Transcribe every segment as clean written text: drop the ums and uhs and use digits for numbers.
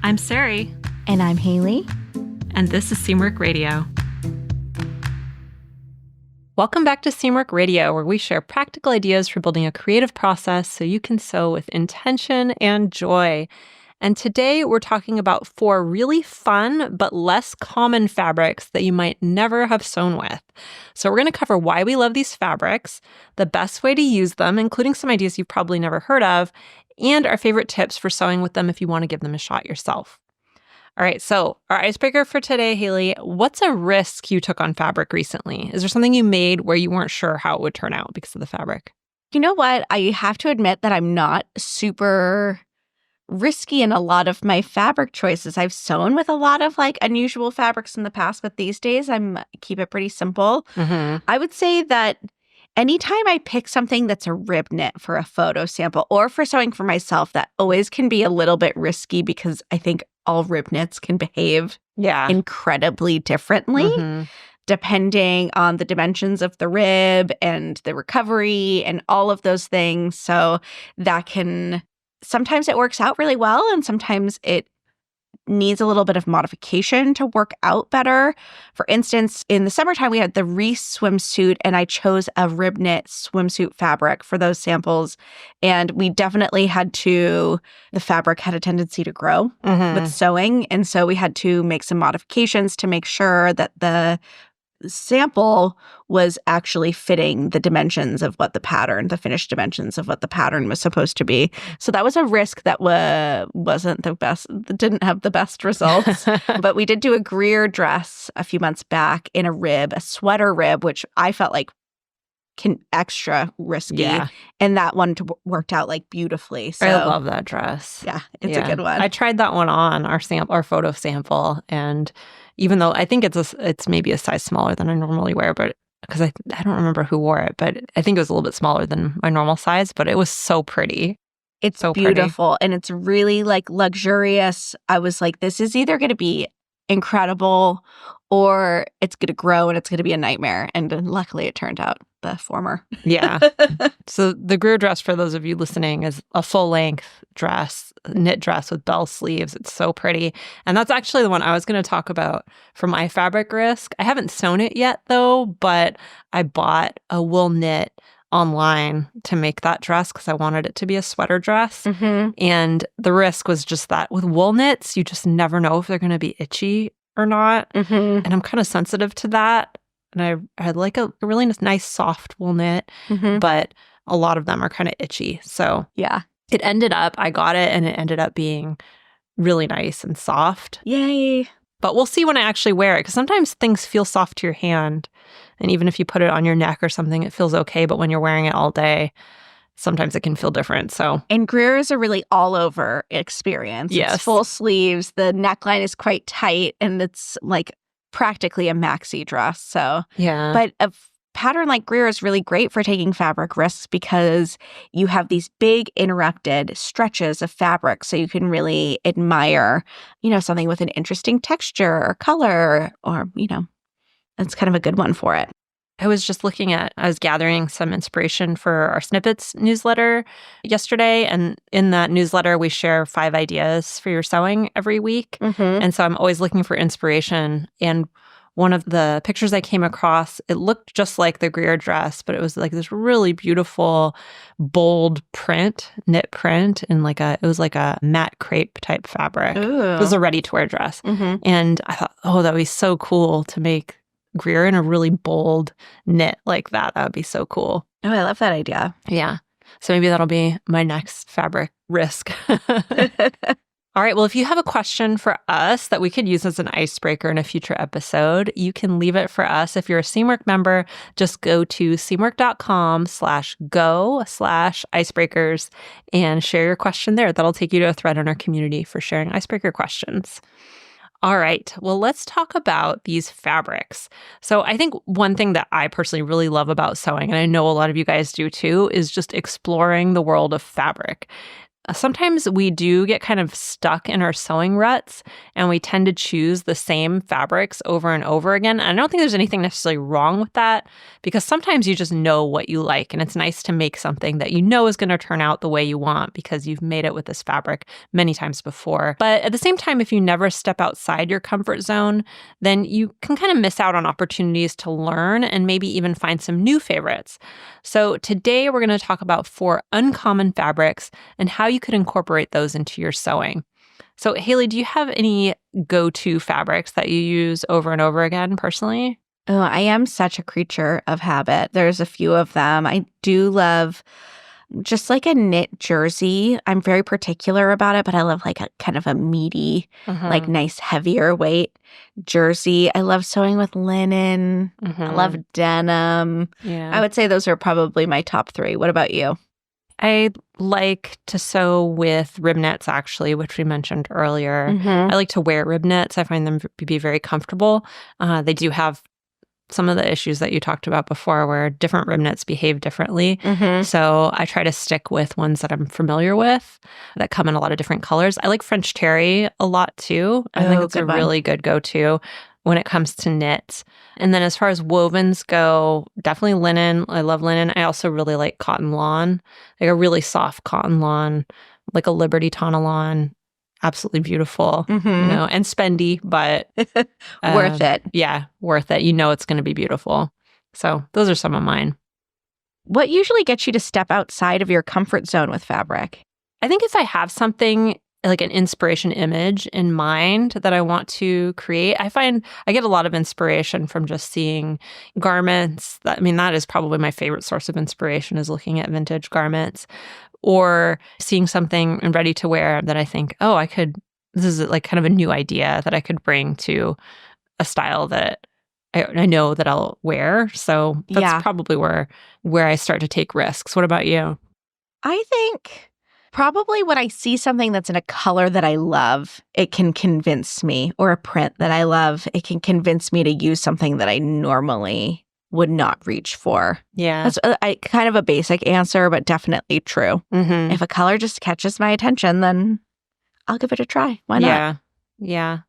I'm Sari. And I'm Haley. And this is Seamwork Radio. Welcome back to Seamwork Radio, where we share practical ideas for building a creative process so you can sew with intention and joy. And today we're talking about 4 really fun but less common fabrics that you might never have sewn with. So we're going to cover why we love these fabrics, the best way to use them, including some ideas you've probably never heard of, and our favorite tips for sewing with them if you want to give them a shot yourself. All right, so our icebreaker for today, Haley, what's a risk you took on fabric recently? Is there something you made where you weren't sure how it would turn out because of the fabric? You know what? I have to admit that I'm not super risky in a lot of my fabric choices. I've sewn with a lot of unusual fabrics in the past, but these days keep it pretty simple. I would say that anytime I pick something that's a rib knit for a photo sample or for sewing for myself, that always can be a little bit risky because I think all rib knits can behave incredibly differently depending on the dimensions of the rib and the recovery and all of those things. So that can sometimes it works out really well, and sometimes it needs a little bit of modification to work out better. For instance, in the summertime, we had the Reese swimsuit, and I chose a rib knit swimsuit fabric for those samples. And we definitely the fabric had a tendency to grow with sewing. And so we had to make some modifications to make sure that the sample was actually fitting the dimensions of what the finished dimensions of what the pattern was supposed to be. So that was a risk that wasn't the best, didn't have the best results. But we did do a Greer dress a few months back in a sweater rib, which I felt like extra risky. Yeah. And that one worked out beautifully. So I love that dress. Yeah, it's a good one. I tried that one on our photo sample, and even though I think it's maybe a size smaller than I normally wear, but because I don't remember who wore it, but I think it was a little bit smaller than my normal size, but it was so pretty. It's so beautiful pretty. And it's really luxurious. I was like, this is either going to be incredible or it's going to grow and it's going to be a nightmare. And luckily it turned out the former. Yeah. So the Greer dress, for those of you listening, is a full-length dress, knit dress with bell sleeves. It's so pretty. And that's actually the one I was going to talk about for my fabric risk. I haven't sewn it yet, though, but I bought a wool knit online to make that dress because I wanted it to be a sweater dress. And the risk was just that with wool knits, you just never know if they're going to be itchy or not. And I'm kind of sensitive to that. And I had a really nice soft wool knit, but a lot of them are kind of itchy. So yeah, I got it and it ended up being really nice and soft. Yay. But we'll see when I actually wear it, because sometimes things feel soft to your hand. And even if you put it on your neck or something, it feels okay. But when you're wearing it all day, sometimes it can feel different. And Greer is a really all-over experience. Yes. It's full sleeves. The neckline is quite tight, and it's practically a maxi dress. So yeah. But a pattern like Greer is really great for taking fabric risks because you have these big interrupted stretches of fabric, so you can really admire, something with an interesting texture or color, or it's kind of a good one for it. I was gathering some inspiration for our Snippets newsletter yesterday. And in that newsletter, we share 5 ideas for your sewing every week. And so I'm always looking for inspiration. And one of the pictures I came across, it looked just like the Greer dress, but it was this really beautiful, bold knit print, and it was a matte crepe type fabric. Ooh. It was a ready-to-wear dress. And I thought, that would be so cool to make Greer in a really bold knit like that. That would be so cool. Oh, I love that idea. Yeah. So maybe that'll be my next fabric risk. All right. Well, if you have a question for us that we could use as an icebreaker in a future episode, you can leave it for us. If you're a Seamwork member, just go to seamwork.com/go/icebreakers and share your question there. That'll take you to a thread in our community for sharing icebreaker questions. All right. Well, let's talk about these fabrics. So I think one thing that I personally really love about sewing, and I know a lot of you guys do too, is just exploring the world of fabric. Sometimes we do get kind of stuck in our sewing ruts and we tend to choose the same fabrics over and over again. And I don't think there's anything necessarily wrong with that because sometimes you just know what you like and it's nice to make something that you know is going to turn out the way you want because you've made it with this fabric many times before. But at the same time, if you never step outside your comfort zone, then you can kind of miss out on opportunities to learn and maybe even find some new favorites. So today we're going to talk about 4 uncommon fabrics and how you could incorporate those into your sewing. So Haley, do you have any go-to fabrics that you use over and over again personally? Oh, I am such a creature of habit. There's a few of them. I do love just like a knit jersey. I'm very particular about it, but I love like a kind of a meaty, like nice heavier weight jersey. I love sewing with linen. I love denim. Yeah. I would say those are probably my top 3. What about you? I like to sew with rib knits, actually, which we mentioned earlier. I like to wear rib knits. I find them to be very comfortable. They do have some of the issues that you talked about before where different rib knits behave differently. So I try to stick with ones that I'm familiar with that come in a lot of different colors. I like French terry a lot too. I think it's a really good go-to when it comes to knits. And then as far as wovens go, definitely linen. I love linen. I also really like cotton lawn, like a really soft cotton lawn, like a Liberty Tana lawn. Absolutely beautiful, and spendy, but worth it. Yeah, worth it. You know it's going to be beautiful. So those are some of mine. What usually gets you to step outside of your comfort zone with fabric? I think if I have something like an inspiration image in mind that I want to create, I find I get a lot of inspiration from just seeing garments. That is probably my favorite source of inspiration is looking at vintage garments or seeing something ready to wear that I think, oh, this is like kind of a new idea that I could bring to a style that I know that I'll wear. So that's probably where I start to take risks. What about you? I think probably when I see something that's in a color that I love, it can convince me, or a print that I love, it can convince me to use something that I normally would not reach for. Yeah. That's kind of a basic answer, but definitely true. If a color just catches my attention, then I'll give it a try. Why not? Yeah.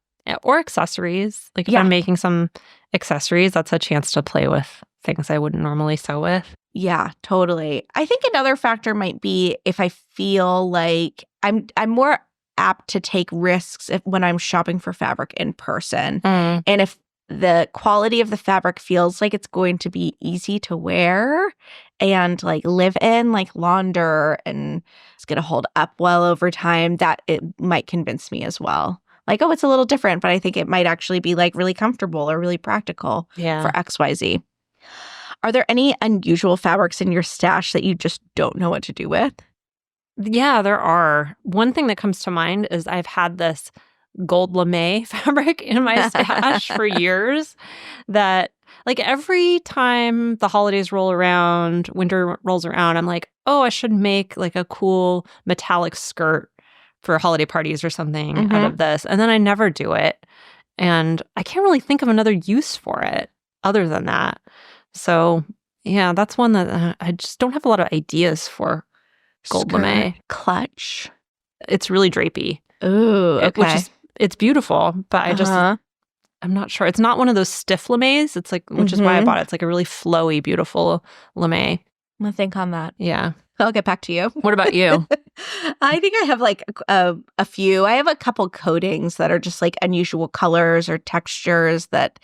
Or accessories. Like if I'm making some accessories, that's a chance to play with things I wouldn't normally sew with. Yeah, totally. I think another factor might be if I feel like I'm more apt to take risks when I'm shopping for fabric in person. And if the quality of the fabric feels like it's going to be easy to wear and like live in, like launder, and it's going to hold up well over time, that it might convince me as well. Like, oh, it's a little different, but I think it might actually be like really comfortable or really practical for XYZ. Are there any unusual fabrics in your stash that you just don't know what to do with? Yeah, there are. One thing that comes to mind is I've had this gold lame fabric in my stash for years that like every time the holidays roll around, winter rolls around, I'm like, oh, I should make like a cool metallic skirt for holiday parties or something out of this. And then I never do it. And I can't really think of another use for it other than that. So yeah, that's one that I just don't have a lot of ideas for gold lame. Clutch. It's really drapey. Ooh, okay. It's beautiful, but I'm not sure. It's not one of those stiff lames. It's like, which is why I bought it. It's like a really flowy, beautiful lame. I'm gonna think on that. Yeah. I'll get back to you. What about you? I think I have like a few. I have a couple coatings that are just like unusual colors or textures that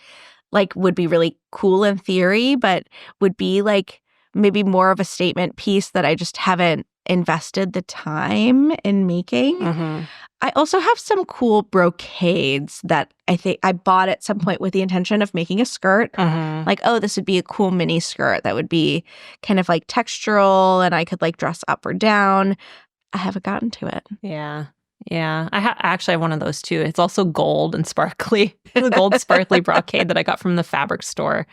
like would be really cool in theory, but would be like maybe more of a statement piece that I just haven't invested the time in making. I also have some cool brocades that I think I bought at some point with the intention of making a skirt. Like, oh, this would be a cool mini skirt that would be kind of like textural and I could like dress up or down. I haven't gotten to it. Yeah. I actually have one of those too. It's also gold and sparkly. The gold sparkly brocade that I got from the fabric store.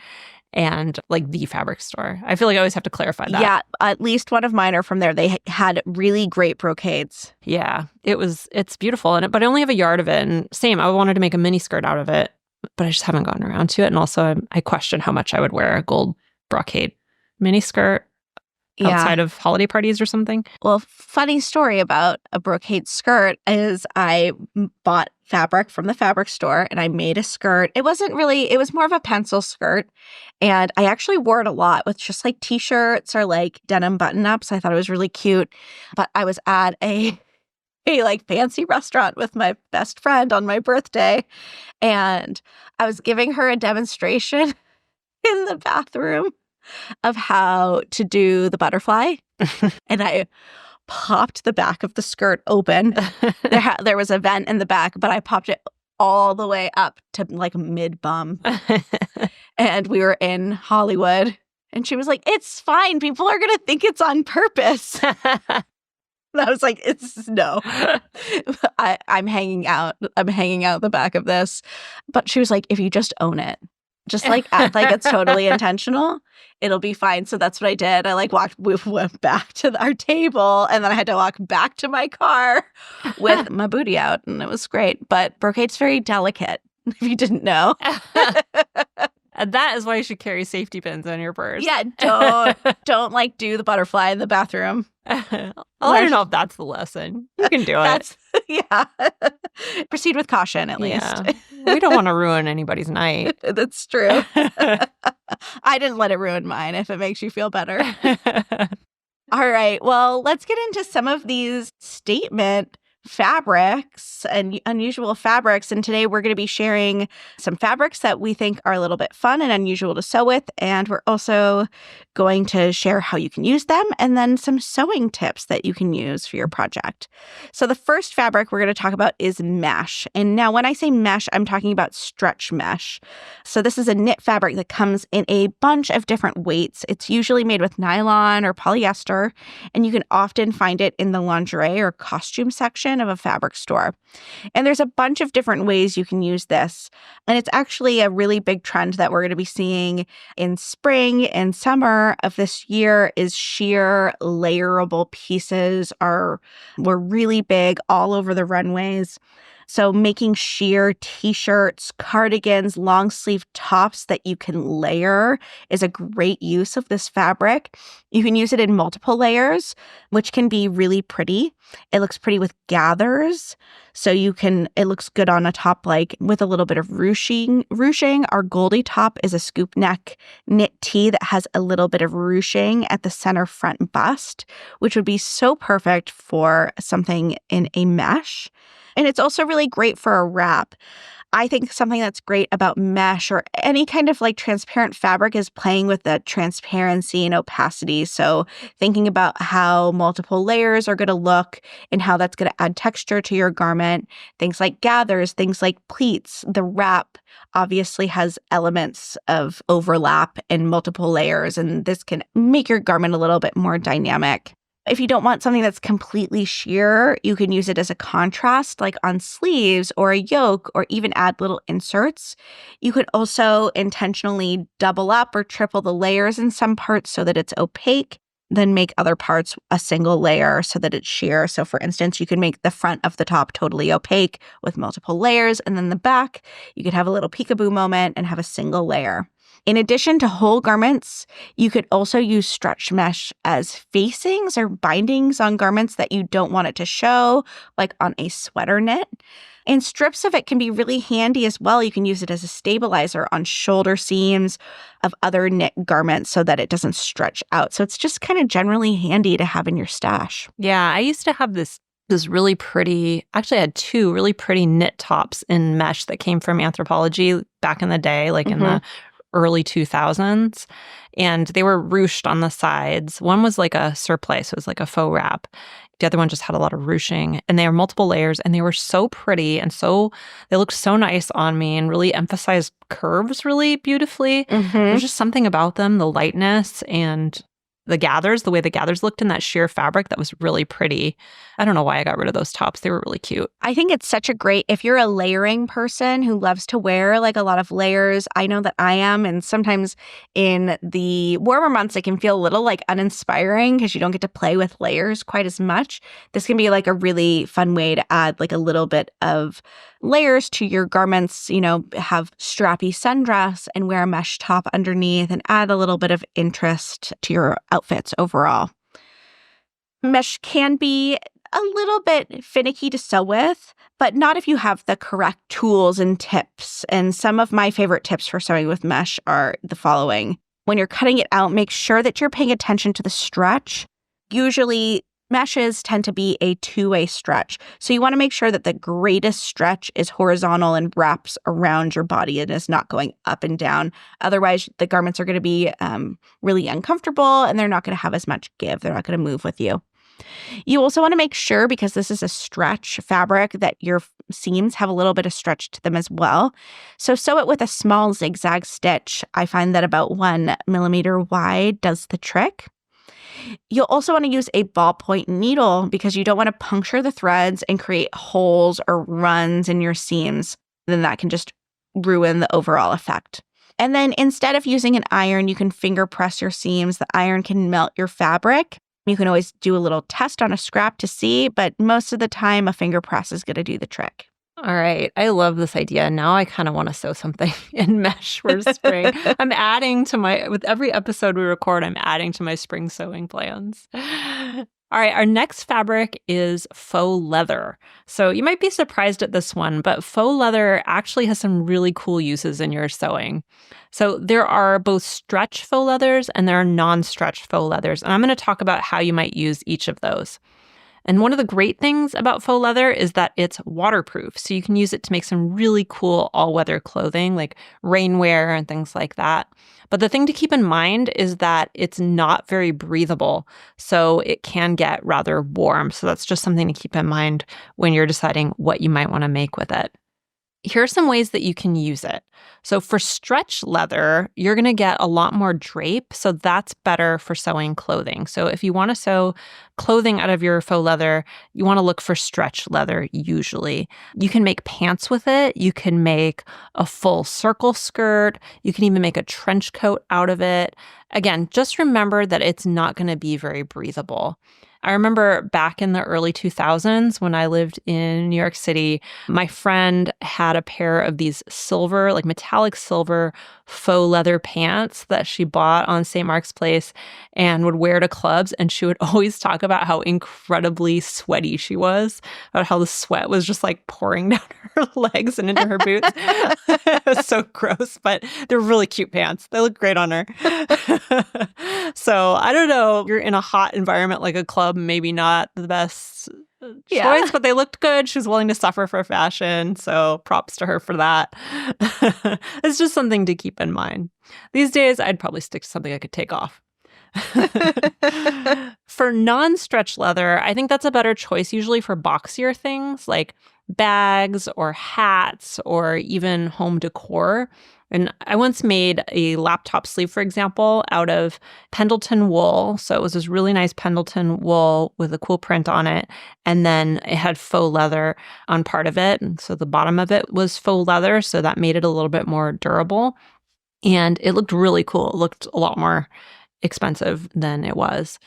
And like the fabric store. I feel like I always have to clarify that. Yeah, at least one of mine are from there. They had really great brocades. Yeah, it's beautiful. But I only have a yard of it. And same, I wanted to make a mini skirt out of it, but I just haven't gotten around to it. And also I question how much I would wear a gold brocade mini skirt. Yeah. outside of holiday parties or something? Well, funny story about a brocade skirt is I bought fabric from the fabric store and I made a skirt. It was more of a pencil skirt. And I actually wore it a lot with just like t-shirts or like denim button-ups. I thought it was really cute. But I was at a like fancy restaurant with my best friend on my birthday. And I was giving her a demonstration in the bathroom of how to do the butterfly. And I popped the back of the skirt open. There was a vent in the back, but I popped it all the way up to like mid-bum. And we were in Hollywood. And she was like, "It's fine. People are going to think it's on purpose." And I was like, no. I'm hanging out. I'm hanging out the back of this. But she was like, "If you just own it, just like act like it's totally intentional, it'll be fine." So that's what I did. We went back to our table, and then I had to walk back to my car with my booty out, and it was great. But brocade's very delicate, if you didn't know. And that is why you should carry safety pins in your purse. Yeah, don't like do the butterfly in the bathroom. I don't know if that's the lesson. You can do it. Yeah. Proceed with caution, at least. Yeah. We don't want to ruin anybody's night. That's true. I didn't let it ruin mine, if it makes you feel better. All right. Well, let's get into some of these statement fabrics and unusual fabrics. And today we're going to be sharing some fabrics that we think are a little bit fun and unusual to sew with. And we're also going to share how you can use them and then some sewing tips that you can use for your project. So the first fabric we're going to talk about is mesh. And now when I say mesh, I'm talking about stretch mesh. So this is a knit fabric that comes in a bunch of different weights. It's usually made with nylon or polyester, and you can often find it in the lingerie or costume section of a fabric store. And there's a bunch of different ways you can use this. And it's actually a really big trend that we're going to be seeing in spring and summer of this year is sheer layerable pieces were really big all over the runways. So making sheer t-shirts, cardigans, long sleeve tops that you can layer is a great use of this fabric. You can use it in multiple layers, which can be really pretty. It looks pretty with gathers. So it looks good on a top like with a little bit of ruching. Our Goldie top is a scoop neck knit tee that has a little bit of ruching at the center front bust, which would be so perfect for something in a mesh. And it's also really great for a wrap. I think something that's great about mesh or any kind of like transparent fabric is playing with the transparency and opacity. So thinking about how multiple layers are going to look and how that's going to add texture to your garment. Things like gathers, things like pleats. The wrap obviously has elements of overlap and multiple layers, and this can make your garment a little bit more dynamic. If you don't want something that's completely sheer, you can use it as a contrast, like on sleeves or a yoke, or even add little inserts. You could also intentionally double up or triple the layers in some parts so that it's opaque, then make other parts a single layer so that it's sheer. So for instance, you can make the front of the top totally opaque with multiple layers, and then the back, you could have a little peekaboo moment and have a single layer. In addition to whole garments, you could also use stretch mesh as facings or bindings on garments that you don't want it to show, like on a sweater knit. And strips of it can be really handy as well. You can use it as a stabilizer on shoulder seams of other knit garments so that it doesn't stretch out. So it's just kind of generally handy to have in your stash. Yeah, I used to have this really pretty, actually I had two really pretty knit tops in mesh that came from Anthropologie back in the day, like in the early 2000s, and they were ruched on the sides. One was like a surplice, so it was like a faux wrap. The other one just had a lot of ruching, and they were multiple layers, and they were so pretty, and they looked so nice on me and really emphasized curves really beautifully. There's just something about them, the lightness and the way the gathers looked in that sheer fabric that was really pretty. I don't know why I got rid of those tops. They were really cute. I think it's such a great, if you're a layering person who loves to wear like a lot of layers, I know that I am. And sometimes in the warmer months, it can feel a little like uninspiring because you don't get to play with layers quite as much. This can be like a really fun way to add like a little bit of layers to your garments, have strappy sundress and wear a mesh top underneath and add a little bit of interest to your outfits overall. Mesh can be a little bit finicky to sew with, but not if you have the correct tools and tips. And some of my favorite tips for sewing with mesh are the following. When you're cutting it out, make sure that you're paying attention to the stretch. Usually, meshes tend to be a two-way stretch. So you want to make sure that the greatest stretch is horizontal and wraps around your body and is not going up and down. Otherwise, the garments are going to be really uncomfortable and they're not going to have as much give. They're not going to move with you. You also want to make sure, because this is a stretch fabric, that your seams have a little bit of stretch to them as well. So sew it with a small zigzag stitch. I find that about 1 millimeter wide does the trick. You'll also want to use a ballpoint needle because you don't want to puncture the threads and create holes or runs in your seams. Then that can just ruin the overall effect. And then instead of using an iron, you can finger press your seams. The iron can melt your fabric. You can always do a little test on a scrap to see, but most of the time a finger press is going to do the trick. All right. I love this idea. Now I kind of want to sew something in mesh for spring. I'm adding to with every episode we record, I'm adding to my spring sewing plans. All right. Our next fabric is faux leather. So you might be surprised at this one, but faux leather actually has some really cool uses in your sewing. So there are both stretch faux leathers and there are non-stretch faux leathers. And I'm going to talk about how you might use each of those. And one of the great things about faux leather is that it's waterproof. So you can use it to make some really cool all-weather clothing like rainwear and things like that. But the thing to keep in mind is that it's not very breathable. So it can get rather warm. So that's just something to keep in mind when you're deciding what you might want to make with it. Here are some ways that you can use it. So for stretch leather, you're going to get a lot more drape. So that's better for sewing clothing. So if you want to sew clothing out of your faux leather, you want to look for stretch leather usually. You can make pants with it. You can make a full circle skirt. You can even make a trench coat out of it. Again, just remember that it's not going to be very breathable. I remember back in the early 2000s when I lived in New York City, my friend had a pair of these silver, like metallic silver faux leather pants that she bought on St. Mark's Place and would wear to clubs. And she would always talk about how incredibly sweaty she was, about how the sweat was just like pouring down her legs and into her boots. It was so gross, but they're really cute pants. They look great on her. So I don't know, you're in a hot environment like a club, maybe not the best choice, but they looked good. She was willing to suffer for fashion, so props to her for that. It's just something to keep in mind. These days, I'd probably stick to something I could take off. For non-stretch leather, I think that's a better choice usually for boxier things like bags or hats or even home decor. And I once made a laptop sleeve, for example, out of Pendleton wool. So it was this really nice Pendleton wool with a cool print on it. And then it had faux leather on part of it. And so the bottom of it was faux leather. So that made it a little bit more durable. And it looked really cool. It looked a lot more expensive than it was.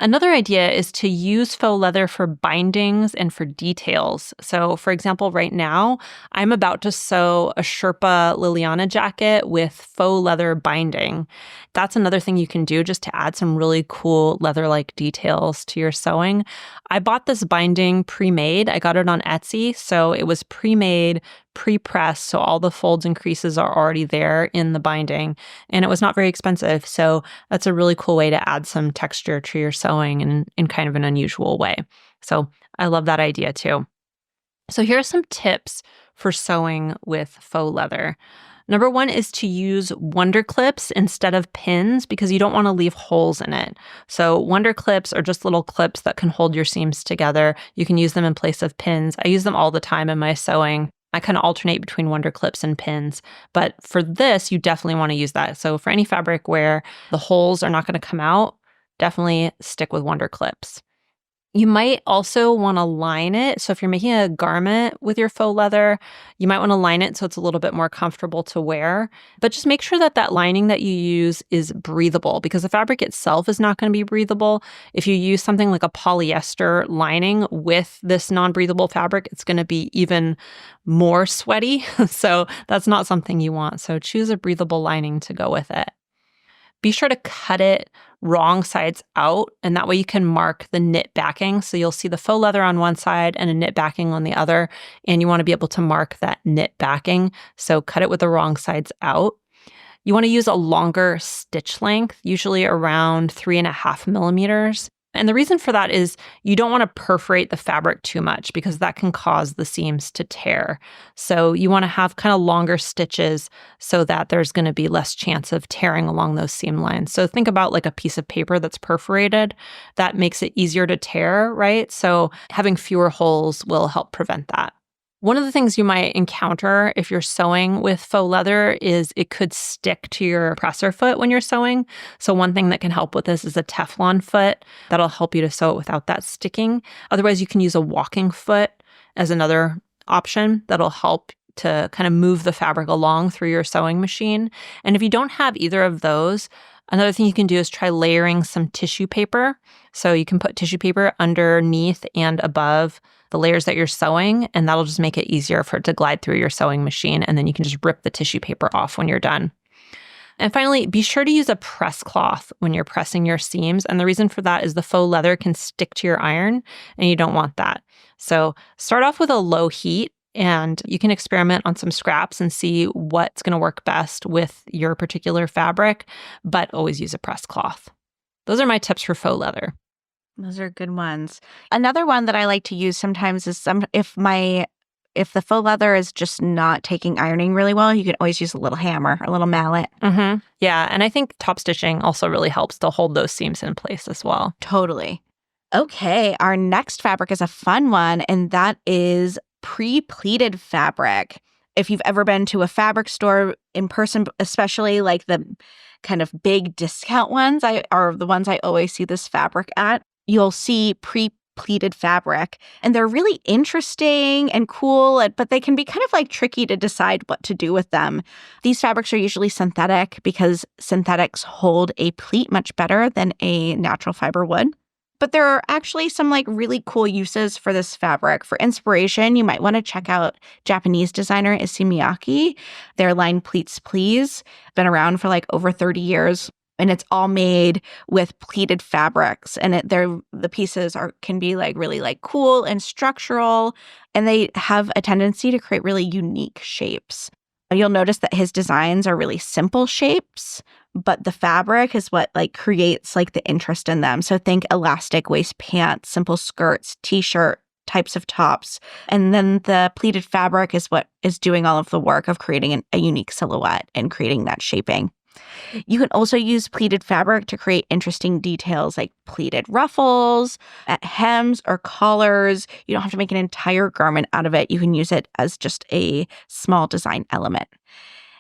Another idea is to use faux leather for bindings and for details. So, for example, right now, I'm about to sew a Sherpa Liliana jacket with faux leather binding. That's another thing you can do just to add some really cool leather-like details to your sewing. I bought this binding pre-made. I got it on Etsy, so it was pre-made, pre-pressed, so all the folds and creases are already there in the binding, and it was not very expensive. So that's a really cool way to add some texture to your sewing in kind of an unusual way. So I love that idea too. So here are some tips for sewing with faux leather. Number one is to use wonder clips instead of pins because you don't want to leave holes in it. So wonder clips are just little clips that can hold your seams together. You can use them in place of pins. I use them all the time in my sewing. I kind of alternate between wonder clips and pins. But for this, you definitely want to use that. So for any fabric where the holes are not going to come out, definitely stick with wonder clips. You might also want to line it. So if you're making a garment with your faux leather, you might want to line it so it's a little bit more comfortable to wear. But just make sure that that lining that you use is breathable because the fabric itself is not going to be breathable. If you use something like a polyester lining with this non-breathable fabric, it's going to be even more sweaty. So that's not something you want. So choose a breathable lining to go with it. Be sure to cut it wrong sides out, and that way you can mark the knit backing. So you'll see the faux leather on one side and a knit backing on the other, and you want to be able to mark that knit backing. So cut it with the wrong sides out. You want to use a longer stitch length, usually around 3.5 millimeters. And the reason for that is you don't want to perforate the fabric too much because that can cause the seams to tear. So you want to have kind of longer stitches so that there's going to be less chance of tearing along those seam lines. So think about like a piece of paper that's perforated. That makes it easier to tear, right? So having fewer holes will help prevent that. One of the things you might encounter if you're sewing with faux leather is it could stick to your presser foot when you're sewing. So one thing that can help with this is a Teflon foot. That'll help you to sew it without that sticking. Otherwise, you can use a walking foot as another option that'll help to kind of move the fabric along through your sewing machine. And if you don't have either of those, another thing you can do is try layering some tissue paper. So you can put tissue paper underneath and above the layers that you're sewing, and that'll just make it easier for it to glide through your sewing machine, and then you can just rip the tissue paper off when you're done. And finally, be sure to use a press cloth when you're pressing your seams, and the reason for that is the faux leather can stick to your iron, and you don't want that. So start off with a low heat, and you can experiment on some scraps and see what's going to work best with your particular fabric, but always use a press cloth. Those are my tips for faux leather. Those are good ones. Another one that I like to use sometimes is if the faux leather is just not taking ironing really well, you can always use a little hammer, a little mallet. Mm-hmm. Yeah, and I think top stitching also really helps to hold those seams in place as well. Totally. Okay, our next fabric is a fun one, and that is pre-pleated fabric. If you've ever been to a fabric store in person, especially like the kind of big discount ones, are the ones I always see this fabric at. You'll see pre-pleated fabric, and they're really interesting and cool, but they can be kind of like tricky to decide what to do with them. These fabrics are usually synthetic because synthetics hold a pleat much better than a natural fiber would. But there are actually some like really cool uses for this fabric. For inspiration, you might want to check out Japanese designer Issey Miyake. Their line Pleats Please, been around for like over 30 years. And it's all made with pleated fabrics, and the pieces can be like really like cool and structural, and they have a tendency to create really unique shapes. You'll notice that his designs are really simple shapes, but the fabric is what like creates like the interest in them. So think elastic waist pants, simple skirts, t-shirt types of tops, and then the pleated fabric is what is doing all of the work of creating a unique silhouette and creating that shaping. You can also use pleated fabric to create interesting details like pleated ruffles, at hems or collars. You don't have to make an entire garment out of it. You can use it as just a small design element.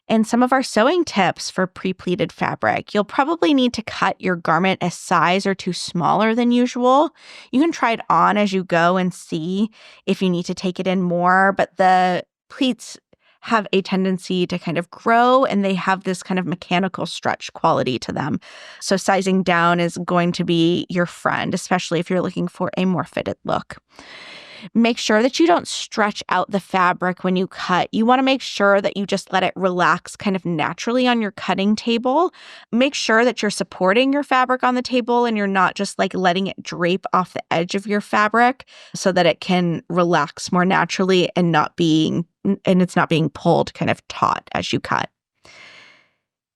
And some of our sewing tips for pre-pleated fabric, you'll probably need to cut your garment a size or two smaller than usual. You can try it on as you go and see if you need to take it in more, but the pleats have a tendency to kind of grow, and they have this kind of mechanical stretch quality to them. So sizing down is going to be your friend, especially if you're looking for a more fitted look. Make sure that you don't stretch out the fabric when you cut. You want to make sure that you just let it relax kind of naturally on your cutting table. Make sure that you're supporting your fabric on the table and you're not just like letting it drape off the edge of your fabric so that it can relax more naturally and it's not being pulled kind of taut as you cut.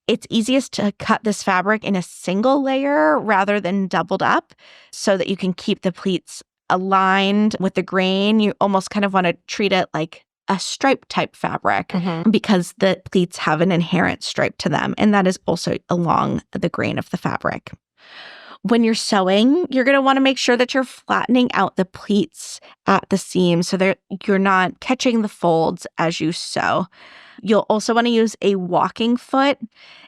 It's easiest to cut this fabric in a single layer rather than doubled up so that you can keep the pleats aligned with the grain. You almost kind of want to treat it like a stripe type fabric because the pleats have an inherent stripe to them, and that is also along the grain of the fabric. When you're sewing, you're going to want to make sure that you're flattening out the pleats at the seam so that you're not catching the folds as you sew. You'll also want to use a walking foot,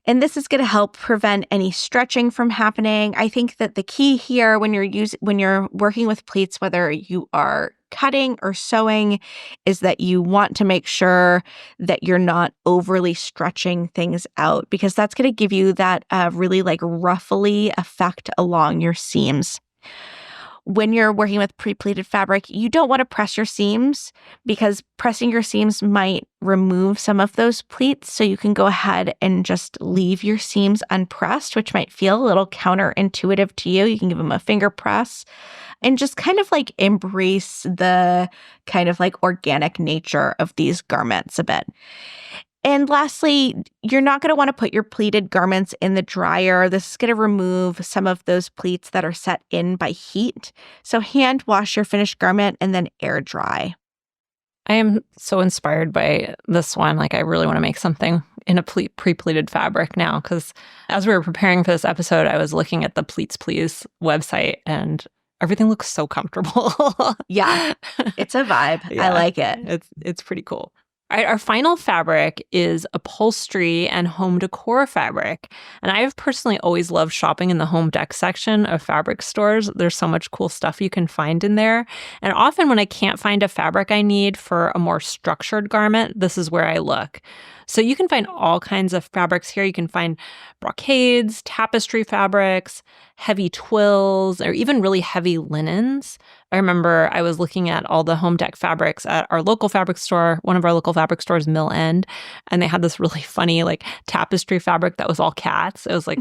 and this is going to help prevent any stretching from happening. I think that the key here when you're working with pleats, whether you are cutting or sewing, is that you want to make sure that you're not overly stretching things out, because that's going to give you that really like ruffly effect along your seams. When you're working with pre-pleated fabric, you don't want to press your seams, because pressing your seams might remove some of those pleats. So you can go ahead and just leave your seams unpressed, which might feel a little counterintuitive to you. You can give them a finger press and just kind of like embrace the kind of like organic nature of these garments a bit. And lastly, you're not going to want to put your pleated garments in the dryer. This is going to remove some of those pleats that are set in by heat. So hand wash your finished garment and then air dry. I am so inspired by this one. Like, I really want to make something in a pre-pleated fabric now, because as we were preparing for this episode, I was looking at the Pleats Please website and everything looks so comfortable. Yeah, it's a vibe. Yeah, I like it. It's pretty cool. All right, our final fabric is upholstery and home decor fabric. And I have personally always loved shopping in the home dec section of fabric stores. There's so much cool stuff you can find in there. And often when I can't find a fabric I need for a more structured garment, this is where I look. So you can find all kinds of fabrics here. You can find brocades, tapestry fabrics, heavy twills, or even really heavy linens. I remember I was looking at all the home dec fabrics at our local fabric store, one of our local fabric stores, Mill End, and they had this really funny like tapestry fabric that was all cats. It was like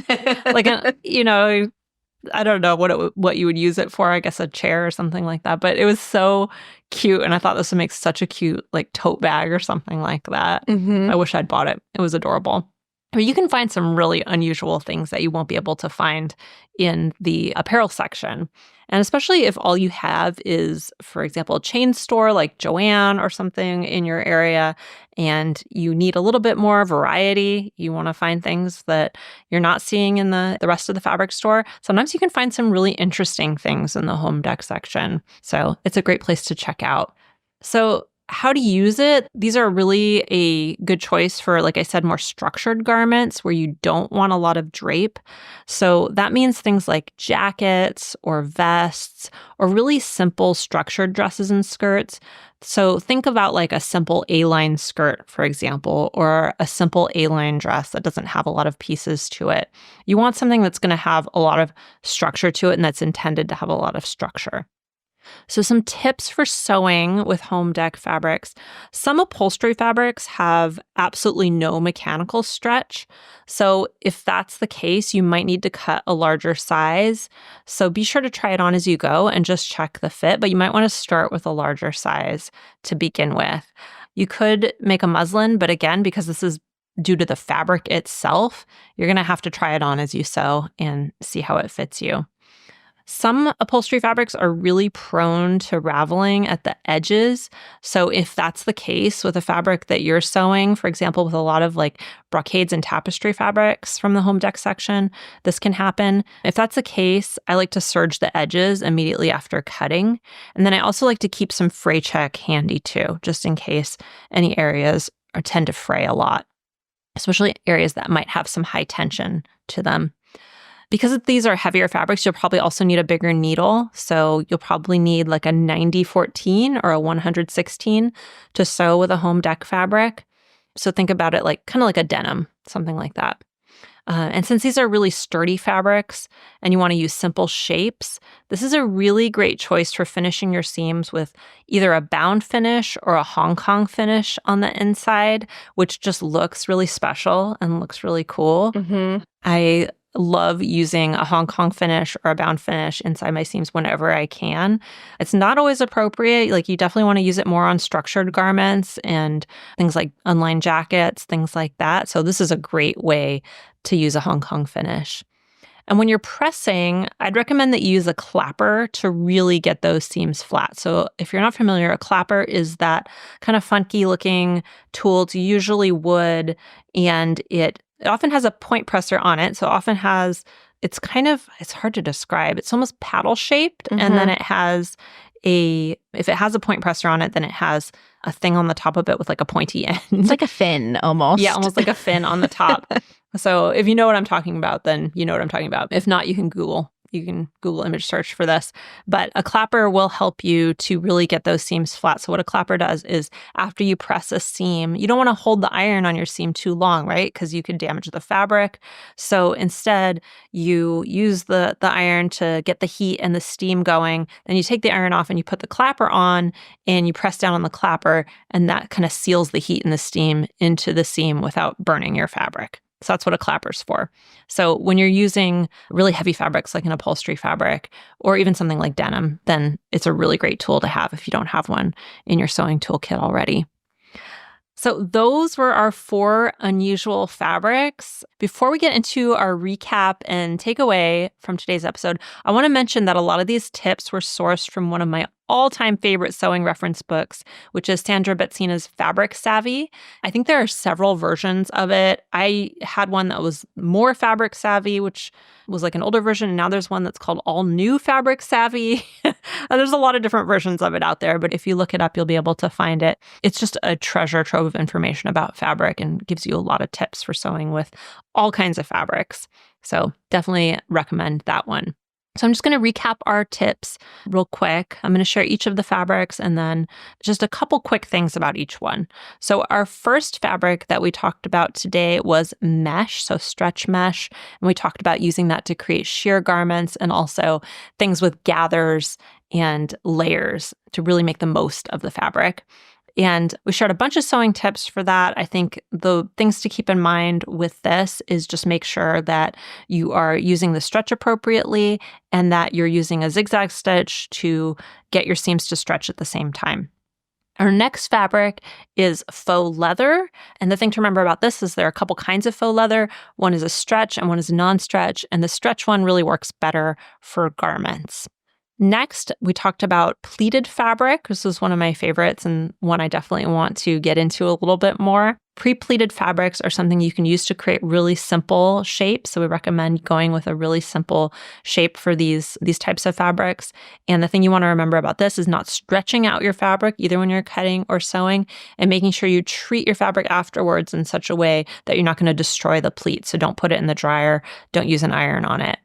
I don't know what you would use it for. I guess a chair or something like that. But it was so cute, and I thought this would make such a cute like tote bag or something like that. Mm-hmm. I wish I'd bought it. It was adorable. But you can find some really unusual things that you won't be able to find in the apparel section. And especially if all you have is, for example, a chain store like Joann or something in your area, and you need a little bit more variety, you want to find things that you're not seeing in the rest of the fabric store, sometimes you can find some really interesting things in the home dec section. So it's a great place to check out. So how to use it. These are really a good choice for, like I said, more structured garments where you don't want a lot of drape. So that means things like jackets or vests or really simple structured dresses and skirts. So think about like a simple A-line skirt, for example, or a simple A-line dress that doesn't have a lot of pieces to it. You want something that's going to have a lot of structure to it and that's intended to have a lot of structure. So some tips for sewing with home dec fabrics. Some upholstery fabrics have absolutely no mechanical stretch. So if that's the case, you might need to cut a larger size. So be sure to try it on as you go and just check the fit, but you might want to start with a larger size to begin with. You could make a muslin, but again, because this is due to the fabric itself, you're going to have to try it on as you sew and see how it fits you. Some upholstery fabrics are really prone to raveling at the edges. So if that's the case with a fabric that you're sewing, for example, with a lot of like brocades and tapestry fabrics from the home dec section, this can happen. If that's the case, I like to serge the edges immediately after cutting. And then I also like to keep some fray check handy too, just in case any areas tend to fray a lot, especially areas that might have some high tension to them. Because these are heavier fabrics, you'll probably also need a bigger needle. So you'll probably need like a 90-14 or a 116 to sew with a home dec fabric. So think about it like kind of like a denim, something like that. And since these are really sturdy fabrics and you want to use simple shapes, this is a really great choice for finishing your seams with either a bound finish or a Hong Kong finish on the inside, which just looks really special and looks really cool. Mm-hmm. I love using a Hong Kong finish or a bound finish inside my seams whenever I can. It's not always appropriate. Like you definitely want to use it more on structured garments and things like unlined jackets, things like that. So this is a great way to use a Hong Kong finish. And when you're pressing, I'd recommend that you use a clapper to really get those seams flat. So if you're not familiar, a clapper is that kind of funky looking tool. It's usually wood, and it often has a point presser on it. So often has, it's hard to describe. It's almost paddle shaped. Mm-hmm. And then it has if it has a point presser on it, then it has a thing on the top of it with like a pointy end. It's like a fin almost. Yeah, almost like a fin on the top. So if you know what I'm talking about, then you know what I'm talking about. If not, you can Google image search for this. But a clapper will help you to really get those seams flat. So what a clapper does is after you press a seam, you don't want to hold the iron on your seam too long, right? Because you could damage the fabric. So instead, you use the iron to get the heat and the steam going. Then you take the iron off and you put the clapper on and you press down on the clapper, and that kind of seals the heat and the steam into the seam without burning your fabric. So that's what a clapper's for. So when you're using really heavy fabrics like an upholstery fabric or even something like denim, then it's a really great tool to have if you don't have one in your sewing toolkit already. So those were our 4 unusual fabrics. Before we get into our recap and takeaway from today's episode, I want to mention that a lot of these tips were sourced from one of my all-time favorite sewing reference books, which is Sandra Bettina's Fabric Savvy. I think there are several versions of it. I had one that was more fabric savvy, which was like an older version, and now there's one that's called All New Fabric Savvy. There's a lot of different versions of it out there, but if you look it up, you'll be able to find it. It's just a treasure trove of information about fabric and gives you a lot of tips for sewing with all kinds of fabrics. So definitely recommend that one. So I'm just going to recap our tips real quick. I'm going to share each of the fabrics and then just a couple quick things about each one. So our first fabric that we talked about today was mesh, so stretch mesh. And we talked about using that to create sheer garments and also things with gathers and layers to really make the most of the fabric. And we shared a bunch of sewing tips for that. I think the things to keep in mind with this is just make sure that you are using the stretch appropriately and that you're using a zigzag stitch to get your seams to stretch at the same time. Our next fabric is faux leather. And the thing to remember about this is there are a couple kinds of faux leather. One is a stretch and one is a non-stretch. And the stretch one really works better for garments. Next, we talked about pleated fabric. This was one of my favorites and one I definitely want to get into a little bit more. Pre-pleated fabrics are something you can use to create really simple shapes. So we recommend going with a really simple shape for these types of fabrics. And the thing you want to remember about this is not stretching out your fabric either when you're cutting or sewing, and making sure you treat your fabric afterwards in such a way that you're not going to destroy the pleat. So don't put it in the dryer. Don't use an iron on it.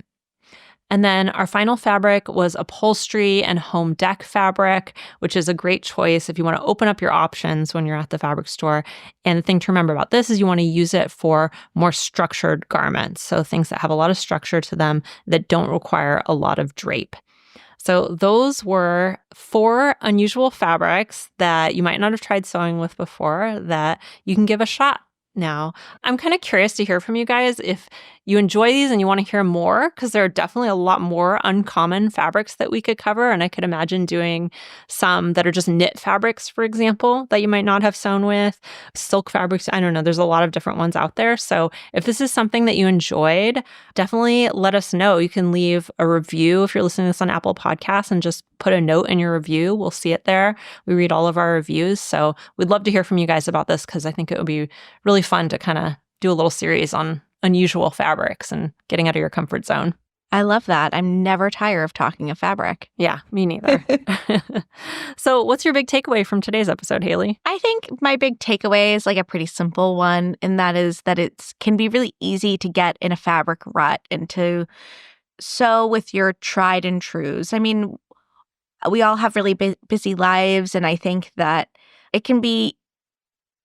And then our final fabric was upholstery and home deck fabric, which is a great choice if you want to open up your options when you're at the fabric store. And the thing to remember about this is you want to use it for more structured garments. So things that have a lot of structure to them that don't require a lot of drape. So those were 4 unusual fabrics that you might not have tried sewing with before that you can give a shot now. I'm kind of curious to hear from you guys if you enjoy these and you want to hear more, because there are definitely a lot more uncommon fabrics that we could cover. And I could imagine doing some that are just knit fabrics, for example, that you might not have sewn with, silk fabrics. I don't know. There's a lot of different ones out there. So if this is something that you enjoyed, definitely let us know. You can leave a review if you're listening to this on Apple Podcasts and just put a note in your review. We'll see it there. We read all of our reviews. So we'd love to hear from you guys about this, because I think it would be really fun to kind of do a little series on unusual fabrics and getting out of your comfort zone. I love that. I'm never tired of talking of fabric. Yeah, me neither. So what's your big takeaway from today's episode, Haley? I think my big takeaway is like a pretty simple one, and that is that it can be really easy to get in a fabric rut and to sew with your tried and trues. I mean, we all have really busy lives, and I think that it can be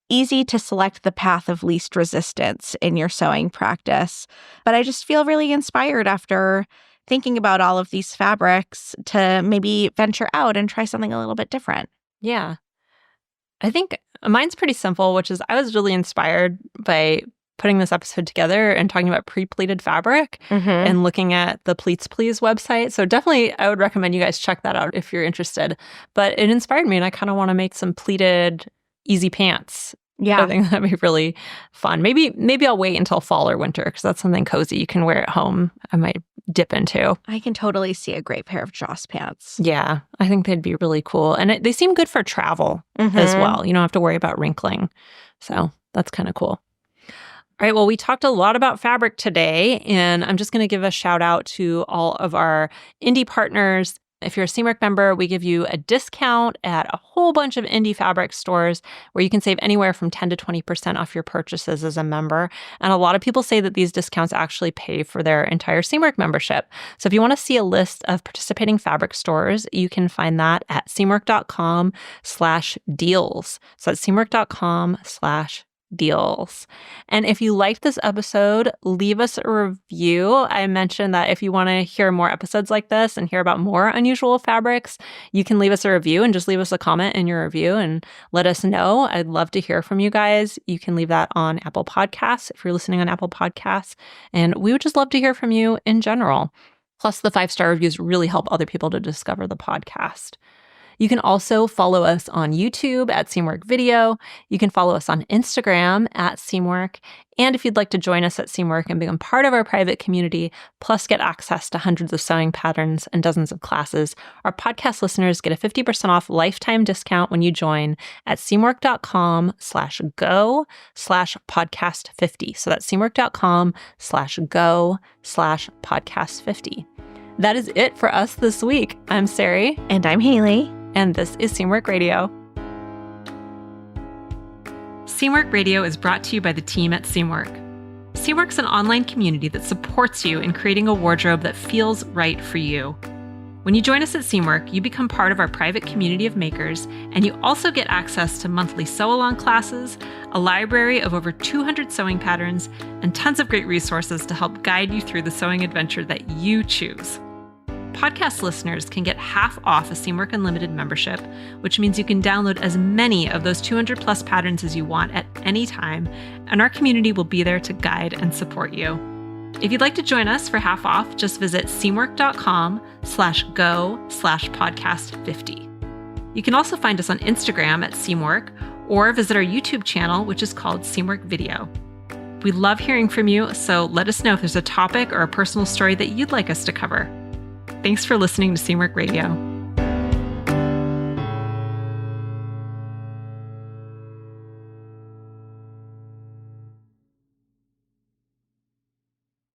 easy to select the path of least resistance in your sewing practice. But I just feel really inspired after thinking about all of these fabrics to maybe venture out and try something a little bit different. Yeah. I think mine's pretty simple, which is I was really inspired by putting this episode together and talking about pre-pleated fabric and looking at the Pleats Please website. So definitely I would recommend you guys check that out if you're interested. But it inspired me, and I kind of want to make some pleated easy pants. Yeah. I think that'd be really fun. Maybe I'll wait until fall or winter, because that's something cozy you can wear at home. I might dip into. I can totally see a great pair of Joss pants. Yeah, I think they'd be really cool. And they seem good for travel as well. You don't have to worry about wrinkling. So that's kind of cool. All right, well, we talked a lot about fabric today, and I'm just going to give a shout out to all of our indie partners If you're a Seamwork member, we give you a discount at a whole bunch of indie fabric stores where you can save anywhere from 10 to 20% off your purchases as a member. And a lot of people say that these discounts actually pay for their entire Seamwork membership. So if you want to see a list of participating fabric stores, you can find that at seamwork.com/deals. So that's seamwork.com/deals. And if you liked this episode, leave us a review. I mentioned that if you want to hear more episodes like this and hear about more unusual fabrics, you can leave us a review and just leave us a comment in your review and let us know. I'd love to hear from you guys. You can leave that on Apple Podcasts if you're listening on Apple Podcasts. And we would just love to hear from you in general. Plus, the 5-star reviews really help other people to discover the podcast. You can also follow us on YouTube at Seamwork Video. You can follow us on Instagram at Seamwork. And if you'd like to join us at Seamwork and become part of our private community, plus get access to hundreds of sewing patterns and dozens of classes, our podcast listeners get a 50% off lifetime discount when you join at seamwork.com/go/podcast50. So that's seamwork.com/go/podcast50. That is it for us this week. I'm Sari. And I'm Haley. And this is Seamwork Radio. Seamwork Radio is brought to you by the team at Seamwork. Seamwork's an online community that supports you in creating a wardrobe that feels right for you. When you join us at Seamwork, you become part of our private community of makers, and you also get access to monthly sew-along classes, a library of over 200 sewing patterns, and tons of great resources to help guide you through the sewing adventure that you choose. Podcast listeners can get half off a Seamwork Unlimited membership, which means you can download as many of those 200 plus patterns as you want at any time, and our community will be there to guide and support you. If you'd like to join us for half off, just visit seamwork.com/go/podcast50. You can also find us on Instagram at Seamwork, or visit our YouTube channel, which is called Seamwork Video. We love hearing from you, so let us know if there's a topic or a personal story that you'd like us to cover. Thanks for listening to Seamwork Radio.